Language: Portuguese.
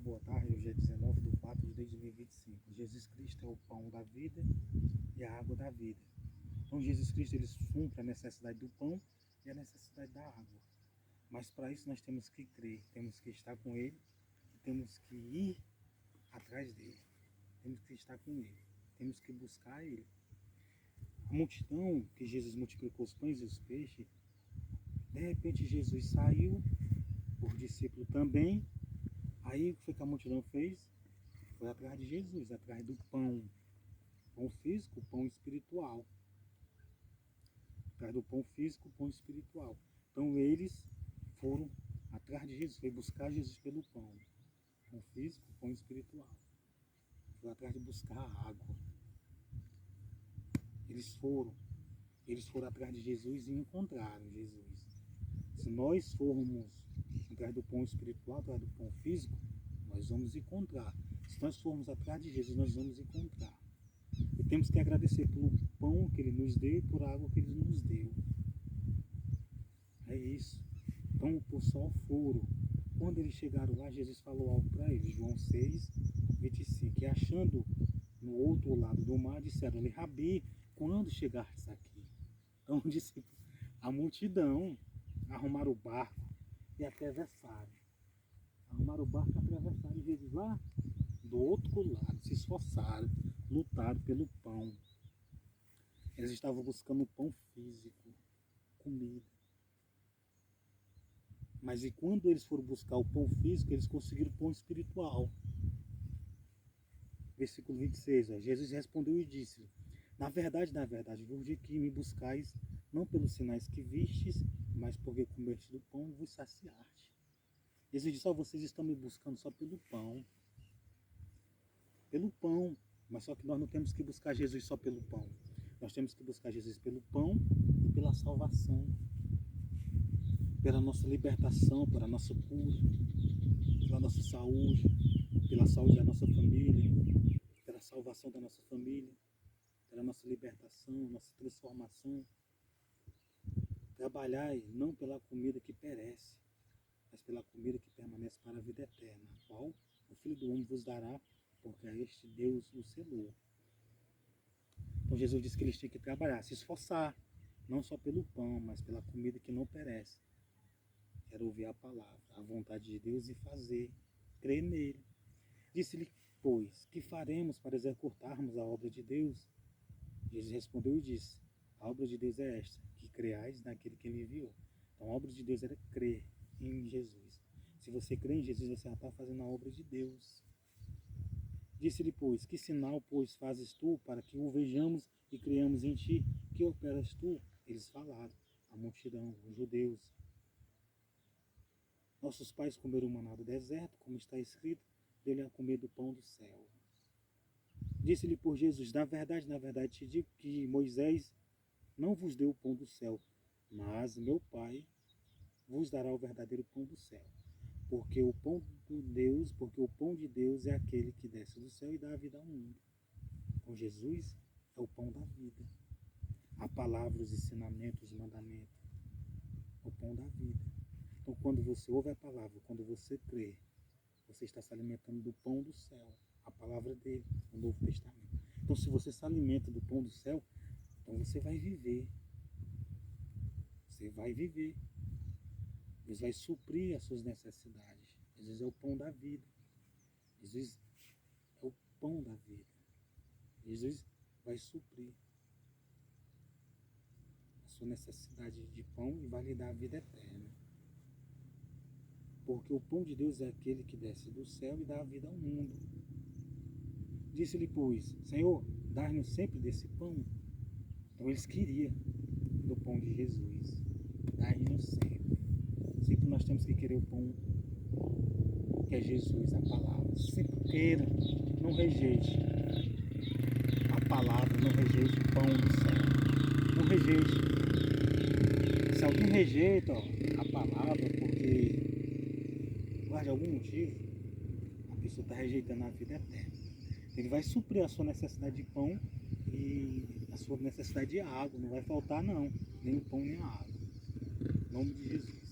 boa tarde. Hoje é 19 de 4 de 2025. Jesus Cristo é o pão da vida e a água da vida. Então Jesus Cristo ele supre a necessidade do pão e a necessidade da água. Mas para isso nós temos que crer, temos que estar com Ele e temos que ir atrás dele. Temos que estar com Ele, temos que buscar Ele. A multidão que Jesus multiplicou os pães e os peixes, de repente Jesus saiu, os discípulos também. Aí o que foi que a multidão fez? Foi atrás de Jesus, atrás do pão. Pão físico, pão espiritual. Atrás do pão físico, pão espiritual. Então eles foram atrás de Jesus, foi buscar Jesus pelo pão. Pão físico, pão espiritual. Foi atrás de buscar a água. Eles foram atrás de Jesus e encontraram Jesus. Se nós formos atrás do pão espiritual, atrás do pão físico, nós vamos encontrar. Se nós formos atrás de Jesus, nós vamos encontrar. E temos que agradecer pelo pão que Ele nos deu e por a água que Ele nos deu. É isso. Então o pessoal foram. Quando eles chegaram lá, Jesus falou algo para eles. João 6, 25. E achando no outro lado do mar, disseram-lhe: Rabi, quando chegastes aqui? Então a multidão arrumaram o barco e atravessaram. Arrumaram o barco e atravessaram. E Jesus lá do outro lado se esforçaram, lutaram pelo pão. Eles estavam buscando pão físico, comida. Mas e quando eles foram buscar o pão físico, eles conseguiram o pão espiritual. Versículo 26, ó, Jesus respondeu e disse: na verdade, vos digo que me buscais, não pelos sinais que vistes, mas porque comeste do pão e vos saciaste. Jesus disse: vocês estão me buscando só pelo pão. Pelo pão. Mas só que nós não temos que buscar Jesus só pelo pão. Nós temos que buscar Jesus pelo pão e pela salvação. Pela nossa libertação, pela nossa cura, pela nossa saúde, pela saúde da nossa família, pela salvação da nossa família, pela nossa libertação, nossa transformação. Trabalhai não pela comida que perece, mas pela comida que permanece para a vida eterna, a qual o Filho do Homem vos dará, porque a este Deus o selou. Então Jesus disse que eles tinham que trabalhar, se esforçar, não só pelo pão, mas pela comida que não perece. Era ouvir a palavra, a vontade de Deus e fazer, crer nele. Disse-lhe, pois, que faremos para executarmos a obra de Deus? Jesus respondeu e disse: a obra de Deus é esta, que creais naquele que ele enviou. Então a obra de Deus era crer em Jesus. Se você crê em Jesus, você já está fazendo a obra de Deus. Disse-lhe, pois, que sinal, pois, fazes tu para que o vejamos e criamos em ti? Que operas tu? Eles falaram, a multidão, os judeus. Nossos pais comeram maná do deserto, como está escrito, dele a comer do pão do céu. Disse-lhe por Jesus: na verdade te digo que Moisés não vos deu o pão do céu, mas meu Pai vos dará o verdadeiro pão do céu. Porque o pão de Deus é aquele que desce do céu e dá a vida ao mundo. Então Jesus é o pão da vida. A palavra, os ensinamentos, os mandamentos. O pão da vida. Então quando você ouve a palavra, quando você crê, você está se alimentando do pão do céu. A palavra dele, o Novo Testamento. Então se você se alimenta do pão do céu, então você vai viver. Você vai viver. Deus vai suprir as suas necessidades. Jesus é o pão da vida. Jesus é o pão da vida. Jesus vai suprir a sua necessidade de pão e vai lhe dar a vida eterna. Porque o pão de Deus é aquele que desce do céu e dá a vida ao mundo. Disse-lhe, pois, Senhor, dá-nos sempre desse pão. Então eles queriam do pão de Jesus. Dá-nos sempre. Sempre nós temos que querer o pão que é Jesus, a palavra. Sempre queira, não rejeite a palavra, não rejeite o pão do céu. Não rejeite. Se alguém rejeita a palavra porque de algum motivo, a pessoa está rejeitando a vida eterna. Ele vai suprir a sua necessidade de pão e a sua necessidade de água. Não vai faltar não, nem o pão nem a água. Em nome de Jesus.